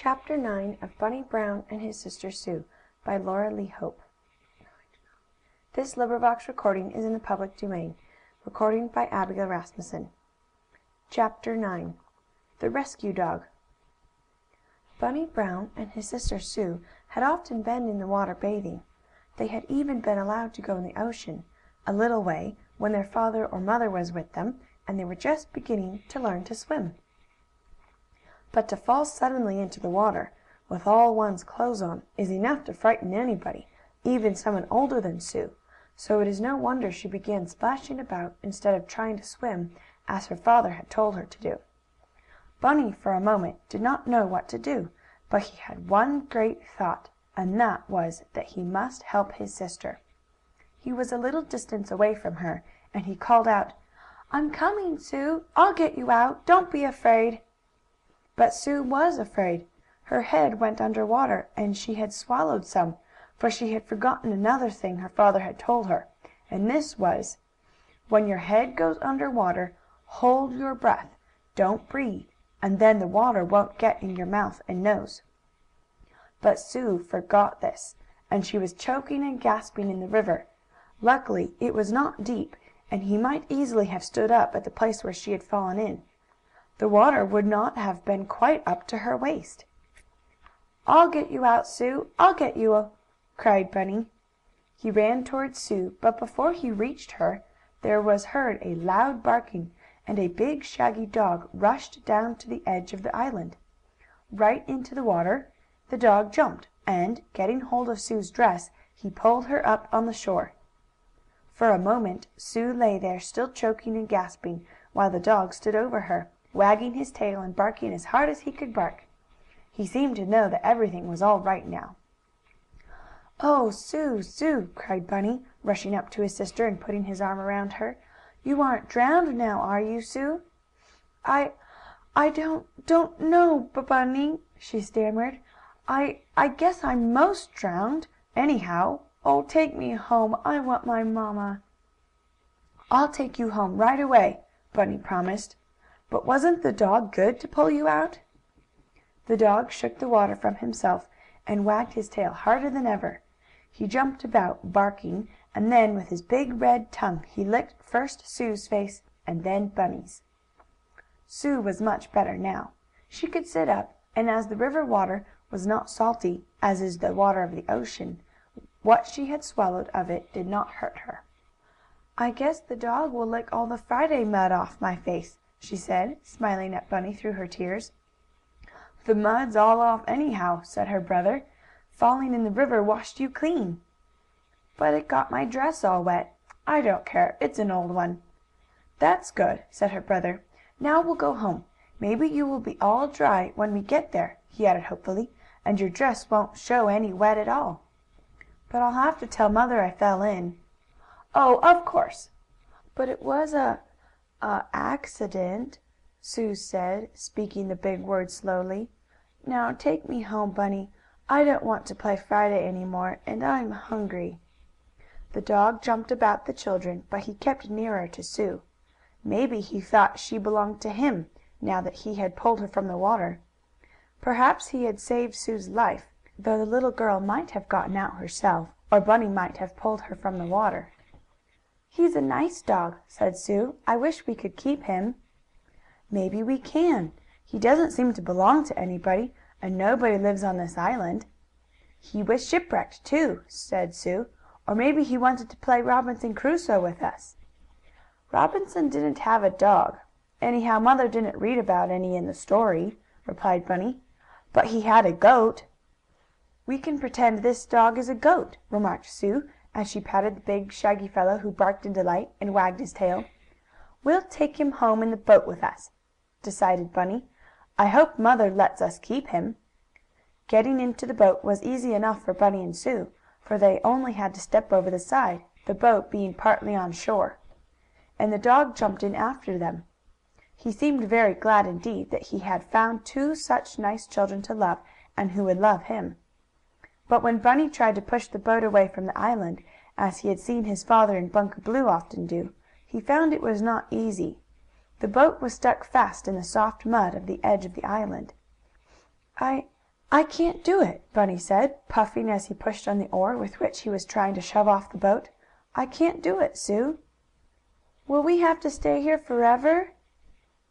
Chapter 9 of Bunny Brown and His Sister Sue by Laura Lee Hope. This recording is in the public domain. Recording by Abigail Rasmussen. Chapter 9 The Rescue Dog. Bunny Brown and his sister Sue had often been in the water bathing. They had even been allowed to go in the ocean, a little way, when their father or mother was with them, and they were just beginning to learn to swim. But to fall suddenly into the water, with all one's clothes on, is enough to frighten anybody, even someone older than Sue, so it is no wonder she began splashing about instead of trying to swim as her father had told her to do. Bunny, for a moment, did not know what to do, but he had one great thought, and that was that he must help his sister. He was a little distance away from her, and he called out: "I'm coming, Sue. I'll get you out. Don't be afraid." But Sue was afraid. Her head went under water, and she had swallowed some, for she had forgotten another thing her father had told her, and this was: "When your head goes under water, hold your breath. Don't breathe, and then the water won't get in your mouth and nose." But Sue forgot this, and she was choking and gasping in the river. Luckily it was not deep, and he might easily have stood up at the place where she had fallen in. The water would not have been quite up to her waist. "I'll get you out, Sue! I'll get you!" cried Bunny. He ran toward Sue, but before he reached her there was heard a loud barking, and a big, shaggy dog rushed down to the edge of the island. Right into the water the dog jumped, and, getting hold of Sue's dress, he pulled her up on the shore. For a moment Sue lay there, still choking and gasping, while the dog stood over her, wagging his tail and barking as hard as he could bark. He seemed to know that everything was all right now. "Oh, Sue! Sue!" cried Bunny, rushing up to his sister and putting his arm around her. "You aren't drowned now, are you, Sue?" I don't know, Bunny," she stammered. I guess I'm most drowned, anyhow. Oh, take me home. I want my mamma." "I'll take you home right away," Bunny promised. "But wasn't the dog good to pull you out?" The dog shook the water from himself, and wagged his tail harder than ever. He jumped about, barking, and then, with his big red tongue, he licked first Sue's face and then Bunny's. Sue was much better now. She could sit up, and as the river water was not salty, as is the water of the ocean, what she had swallowed of it did not hurt her. "I guess the dog will lick all the Friday mud off my face," she said, smiling at Bunny through her tears. "The mud's all off anyhow," said her brother. "Falling in the river washed you clean." "But it got my dress all wet." "I don't care. It's an old one." "That's good," said her brother. "Now we'll go home. Maybe you will be all dry when we get there," he added hopefully, "and your dress won't show any wet at all." "But I'll have to tell mother I fell in." "Oh, of course." "But it was a accident," Sue said, speaking the big word slowly. "Now take me home, Bunny. I don't want to play Friday any more, and I'm hungry." The dog jumped about the children, but he kept nearer to Sue. Maybe he thought she belonged to him, now that he had pulled her from the water. Perhaps he had saved Sue's life, though the little girl might have gotten out herself, or Bunny might have pulled her from the water. "He's a nice dog," said Sue. "I wish we could keep him." "Maybe we can. He doesn't seem to belong to anybody, and nobody lives on this island." "He was shipwrecked, too," said Sue. "Or maybe he wanted to play Robinson Crusoe with us." "Robinson didn't have a dog. Anyhow, mother didn't read about any in the story," replied Bunny. "But he had a goat." "We can pretend this dog is a goat," remarked Sue, as she patted the big, shaggy fellow, who barked in delight, and wagged his tail. "We'll take him home in the boat with us," decided Bunny. "I hope mother lets us keep him." Getting into the boat was easy enough for Bunny and Sue, for they only had to step over the side, the boat being partly on shore. And the dog jumped in after them. He seemed very glad indeed that he had found two such nice children to love, and who would love him. But when Bunny tried to push the boat away from the island, as he had seen his father and Bunker Blue often do, he found it was not easy. The boat was stuck fast in the soft mud of the edge of the island. "I can't do it," Bunny said, puffing as he pushed on the oar with which he was trying to shove off the boat. "I can't do it, Sue." "Will we have to stay here forever?"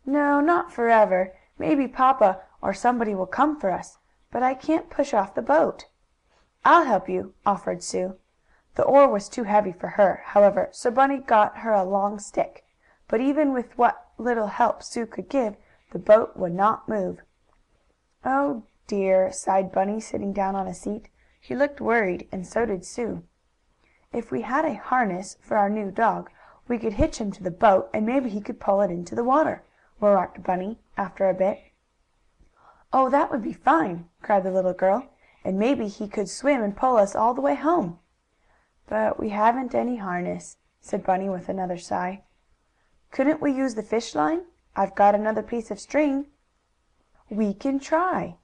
"No, not forever. Maybe papa or somebody will come for us. But I can't push off the boat." "I'll help you," offered Sue. The oar was too heavy for her, however, so Bunny got her a long stick. But even with what little help Sue could give, the boat would not move. "Oh, dear!" sighed Bunny, sitting down on a seat. He looked worried, and so did Sue. "If we had a harness for our new dog, we could hitch him to the boat, and maybe he could pull it into the water," remarked Bunny, after a bit. "Oh, that would be fine!" cried the little girl. "And maybe he could swim and pull us all the way home." "But we haven't any harness," said Bunny, with another sigh. "Couldn't we use the fish line? I've got another piece of string." "We can try."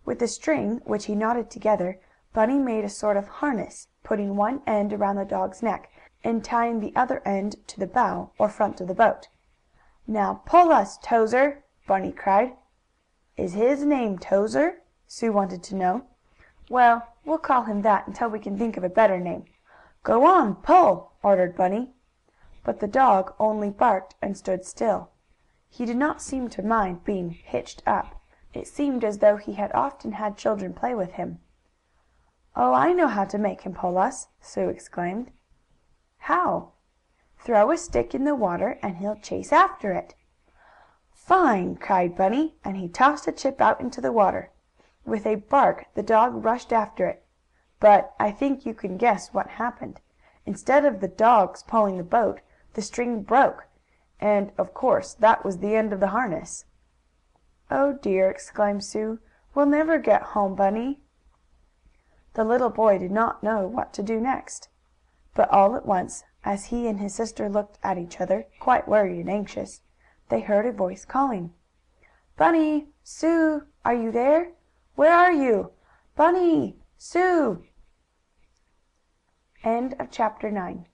With the string, which he knotted together, Bunny made a sort of harness, putting one end around the dog's neck, and tying the other end to the bow, or front of the boat. "Now pull us, Towser!" Bunny cried. "Is his name Towser?" Sue wanted to know. "Well, we'll call him that until we can think of a better name. Go on, pull!" ordered Bunny. But the dog only barked and stood still. He did not seem to mind being hitched up. It seemed as though he had often had children play with him. "Oh, I know how to make him pull us!" Sue exclaimed. "How?" "Throw a stick in the water, and he'll chase after it." "Fine!" cried Bunny, and he tossed a chip out into the water. With a bark the dog rushed after it. But I think you can guess what happened. Instead of the dog's pulling the boat, the string broke, and, of course, that was the end of the harness. "Oh, dear!" exclaimed Sue. "We'll never get home, Bunny." The little boy did not know what to do next. But all at once, as he and his sister looked at each other, quite worried and anxious, they heard a voice calling: "Bunny! Sue! Are you there? Where are you? Bunny! Sue!" Chapter 9.